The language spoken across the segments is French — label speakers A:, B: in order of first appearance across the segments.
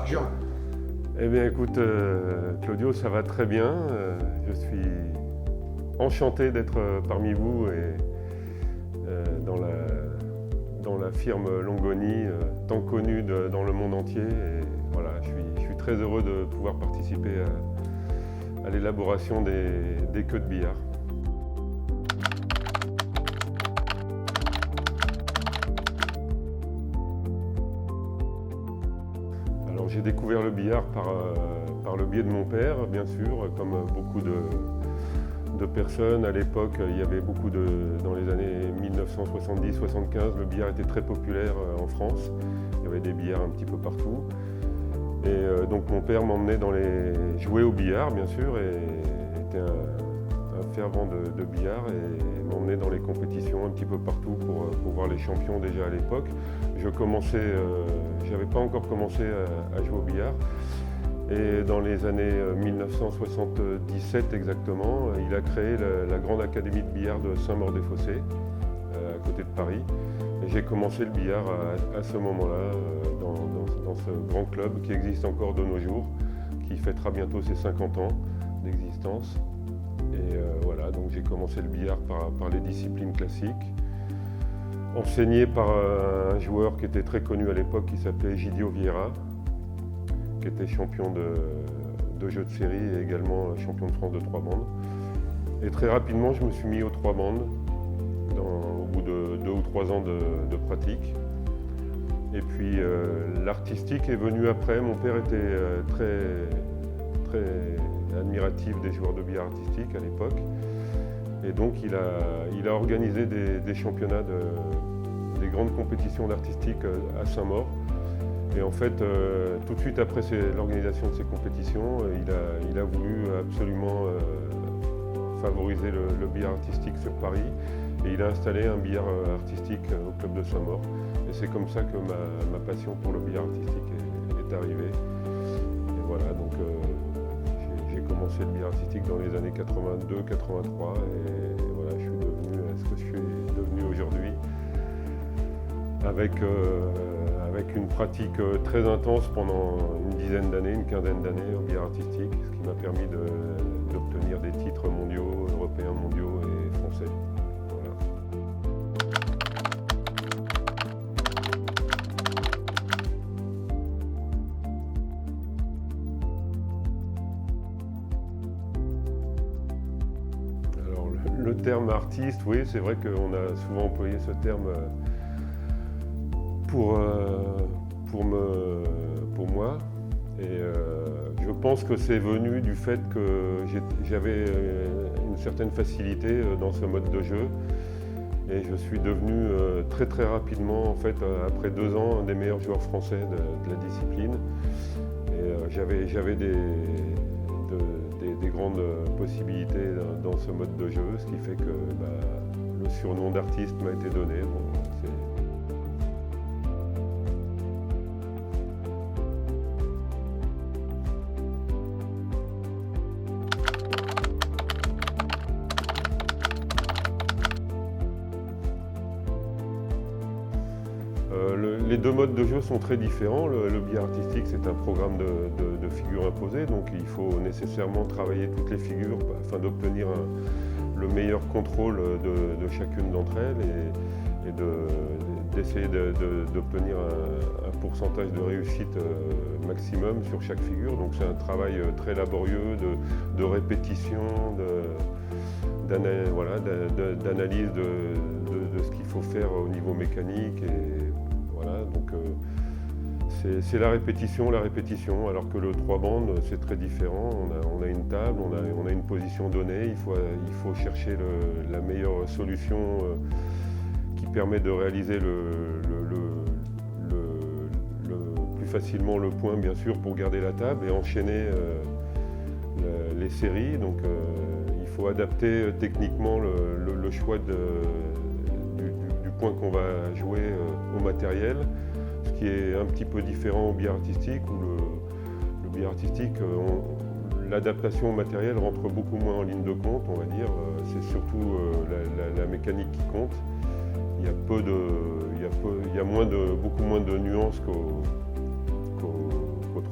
A: d'argent.
B: Eh bien écoute, Claudio, ça va très bien. Je suis enchanté d'être parmi vous et dans la firme Longoni, tant connue dans le monde entier. Et voilà, je suis très heureux de pouvoir participer à l'élaboration des queues de billard. Alors j'ai découvert le billard par le biais de mon père, bien sûr, comme beaucoup de personnes. À l'époque, il y avait dans les années 1970-75, le billard était très populaire en France. Il y avait des billards un petit peu partout. Et donc mon père m'emmenait jouer au billard, bien sûr, et était un fervent de billard et m'emmenait dans les compétitions un petit peu partout pour voir les champions déjà à l'époque. J'avais pas encore commencé à jouer au billard. Et dans les années 1977 exactement, il a créé la Grande Académie de billard de Saint-Maur-des-Fossés, à côté de Paris. Et j'ai commencé le billard à ce moment-là, dans ce grand club qui existe encore de nos jours, qui fêtera bientôt ses 50 ans d'existence. Et voilà, donc j'ai commencé le billard par les disciplines classiques, enseigné par un joueur qui était très connu à l'époque, qui s'appelait Gidio Vieira, qui était champion de jeux de série et également champion de France de 3 bandes. Et très rapidement, je me suis mis aux 3 bandes, au bout de 2 ou 3 ans de pratique. Et puis l'artistique est venu après. Mon père était très admiratif des joueurs de billard artistique à l'époque. Et donc il a organisé des championnats, des grandes compétitions d'artistique à Saint-Maur. Et en fait, tout de suite après l'organisation de ces compétitions, il a voulu absolument favoriser le billard artistique sur Paris. Et il a installé un billard artistique au club de Saint-Maur. Et c'est comme ça que ma passion pour le billard artistique est arrivée. Et voilà, donc j'ai commencé le billard artistique dans les années 82-83. Et voilà, je suis devenu ce que je suis devenu aujourd'hui. Avec une pratique très intense pendant une dizaine d'années, une quinzaine d'années au billard artistique, ce qui m'a permis d'obtenir des titres mondiaux, européens mondiaux et français. Voilà. Alors le terme artiste, oui, c'est vrai qu'on a souvent employé ce terme pour moi, et je pense que c'est venu du fait que j'avais une certaine facilité dans ce mode de jeu, et je suis devenu très rapidement, en fait, après 2 ans, un des meilleurs joueurs français de la discipline. Et j'avais des grandes possibilités dans ce mode de jeu, ce qui fait que le surnom d'artiste m'a été donné. Bon, les 2 modes de jeu sont très différents. Le billard artistique, c'est un programme de figures imposées, donc il faut nécessairement travailler toutes les figures afin d'obtenir le meilleur contrôle de chacune d'entre elles et d'essayer d'obtenir un pourcentage de réussite maximum sur chaque figure. Donc c'est un travail très laborieux de répétition, d'analyse de ce qu'il faut faire au niveau mécanique. Et voilà, donc c'est la répétition, alors que le 3 bandes, c'est très différent. On a une table, on a une position donnée, il faut chercher la meilleure solution qui permet de réaliser plus facilement le point, bien sûr, pour garder la table et enchaîner les séries. Donc il faut adapter techniquement le choix du point qu'on va jouer au matériel, ce qui est un petit peu différent au billard artistique, où le billard artistique, l'adaptation au matériel rentre beaucoup moins en ligne de compte, on va dire. C'est surtout la mécanique qui compte. Il y a beaucoup moins de nuances qu'au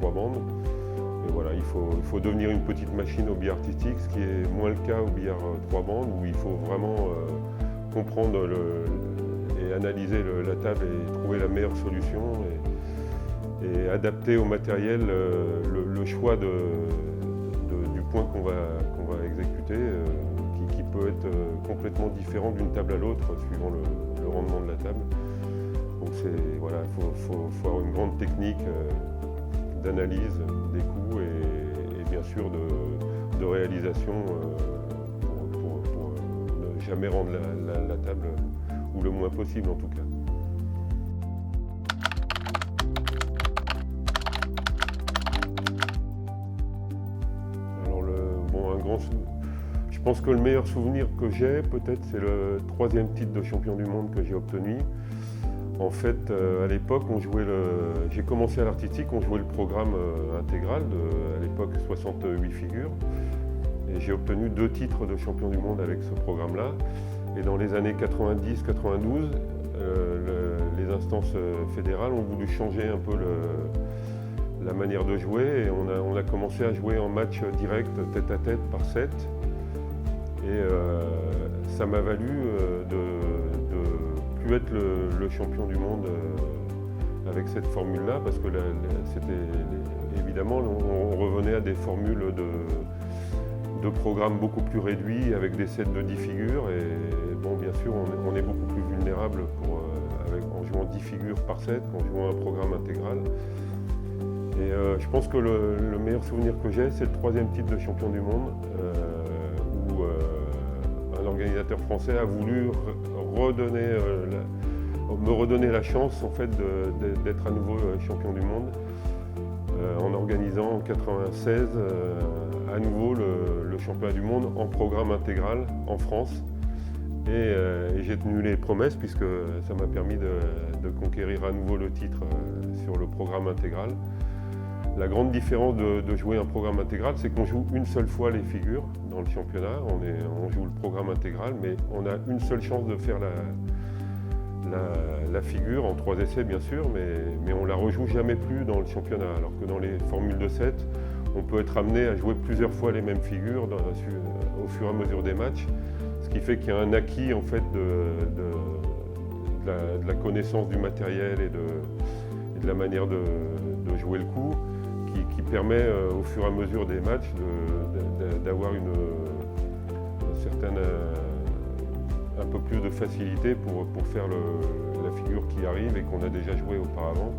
B: 3 3 bandes. Et voilà, il faut devenir une petite machine au billard artistique, ce qui est moins le cas au billard 3 bandes, où il faut vraiment comprendre et analyser la table et trouver la meilleure solution et adapter au matériel le choix du point qu'on va exécuter, qui peut être complètement différent d'une table à l'autre suivant le rendement de la table. Donc voilà, faut avoir une grande technique d'analyse des coups et bien sûr de réalisation pour ne jamais rendre la table, ou le moins possible en tout cas. Alors je pense que le meilleur souvenir que j'ai, peut-être, c'est le 3e titre de champion du monde que j'ai obtenu. En fait, à l'époque, j'ai commencé à l'artistique, on jouait le programme intégral, à l'époque 68 figures. Et j'ai obtenu 2 titres de champion du monde avec ce programme-là. Et dans les années 90-92, les instances fédérales ont voulu changer un peu la manière de jouer. Et on a commencé à jouer en match direct, tête à tête, par 7. Et ça m'a valu de plus être le champion du monde avec cette formule-là, parce que évidemment, on revenait à des formules de programmes beaucoup plus réduits, avec des sets de 10 figures. Et bon, bien sûr, on est beaucoup plus vulnérable en jouant 10 figures par set qu'en jouant un programme intégral. Et je pense que le meilleur souvenir que j'ai, c'est le 3e titre de champion du monde, où un organisateur français a voulu me redonner la chance en fait, d'être à nouveau champion du monde, en organisant en 1996 à nouveau le championnat du monde en programme intégral en France. Et j'ai tenu les promesses, puisque ça m'a permis de conquérir à nouveau le titre sur le programme intégral. La grande différence de jouer un programme intégral, c'est qu'on joue une seule fois les figures dans le championnat. On joue le programme intégral, mais on a une seule chance de faire la figure, en 3 essais bien sûr, mais on la rejoue jamais plus dans le championnat. Alors que dans les formules de 7, on peut être amené à jouer plusieurs fois les mêmes figures au fur et à mesure des matchs, ce qui fait qu'il y a un acquis en fait, de la connaissance du matériel et de la manière de jouer le coup, qui permet au fur et à mesure des matchs d'avoir une certaine un peu plus de facilité pour faire la figure qui arrive et qu'on a déjà joué auparavant.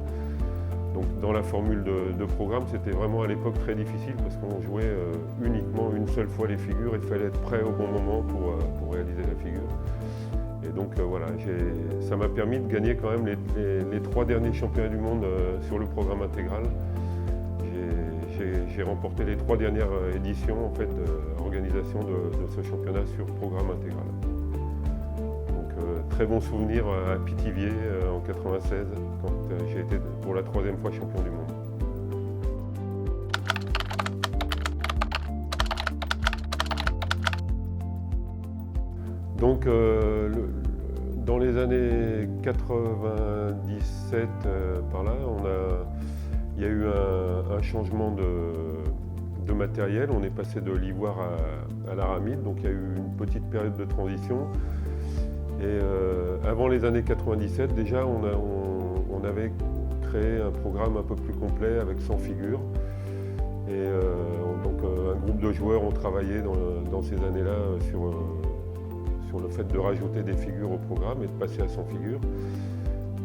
B: Donc dans la formule de programme, c'était vraiment à l'époque très difficile, parce qu'on jouait uniquement une seule fois les figures et il fallait être prêt au bon moment pour réaliser la figure. Et donc voilà, ça m'a permis de gagner quand même les 3 derniers championnats du monde sur le programme intégral. J'ai remporté les 3 dernières éditions en fait, d'organisation de ce championnat sur programme intégral. Donc très bon souvenir à Pithiviers en 1996, quand j'ai été pour la 3e fois champion du monde. Donc dans les années 97, par là, il y a eu un changement de matériel. On est passé de l'ivoire à l'aramide, donc il y a eu une petite période de transition. Et avant les années 97, déjà, on avait créé un programme un peu plus complet avec 100 figures. Et donc un groupe de joueurs ont travaillé dans ces années-là sur le fait de rajouter des figures au programme et de passer à 100 figures.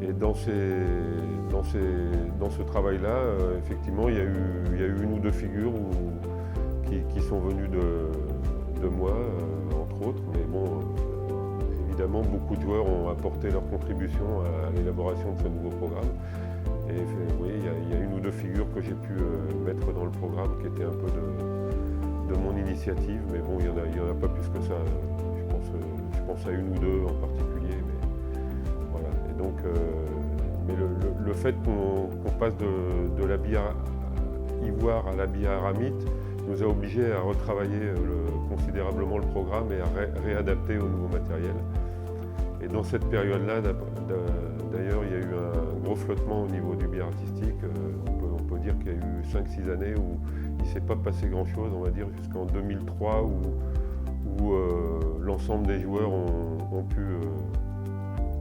B: Et dans ce travail-là, effectivement, il y a eu 1 ou 2 figures qui sont venues de moi, entre autres. Mais bon, évidemment, beaucoup de joueurs ont apporté leur contribution à l'élaboration de ce nouveau programme. Et oui, il y a 1 ou 2 figures que j'ai pu mettre dans le programme qui étaient un peu de mon initiative. Mais bon, il n'y en a pas plus que ça. Je pense à 1 ou 2 en particulier. Voilà. Et donc, mais le fait qu'on passe de la billard ivoire à la billard aramite nous a obligés à retravailler considérablement le programme et à réadapter au nouveau matériel. Et dans cette période-là, D'ailleurs, il y a eu un gros flottement au niveau du billard artistique. On peut dire qu'il y a eu 5-6 années où il ne s'est pas passé grand-chose, on va dire jusqu'en 2003, où l'ensemble des joueurs ont pu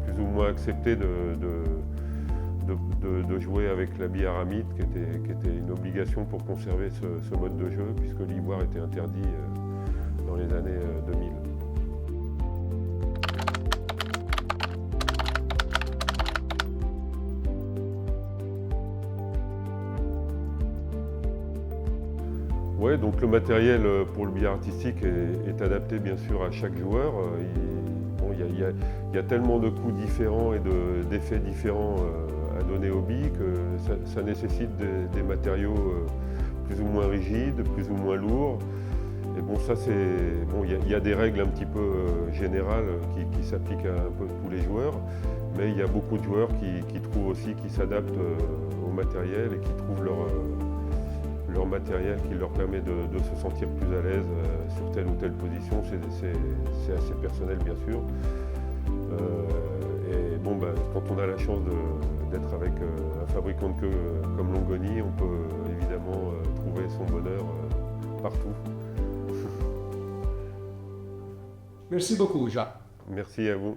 B: plus ou moins accepter de jouer avec l'habit aramide, qui était une obligation pour conserver ce mode de jeu, puisque l'ivoire était interdit dans les années 2000. Ouais, donc le matériel pour le billard artistique est adapté bien sûr à chaque joueur. Il y a tellement de coups différents et d'effets différents à donner aux billes que ça nécessite des matériaux plus ou moins rigides, plus ou moins lourds. Et bon, ça c'est bon, il y a des règles un petit peu générales qui s'appliquent à un peu tous les joueurs, mais il y a beaucoup de joueurs qui trouvent aussi, qui s'adaptent au matériel et qui trouvent leur matériel qui leur permet de se sentir plus à l'aise sur telle ou telle position. C'est assez personnel bien sûr. Et bon, quand on a la chance d'être avec un fabricant de queue comme Longoni, on peut évidemment trouver son bonheur partout.
A: Merci beaucoup, Jacques.
B: Merci à vous.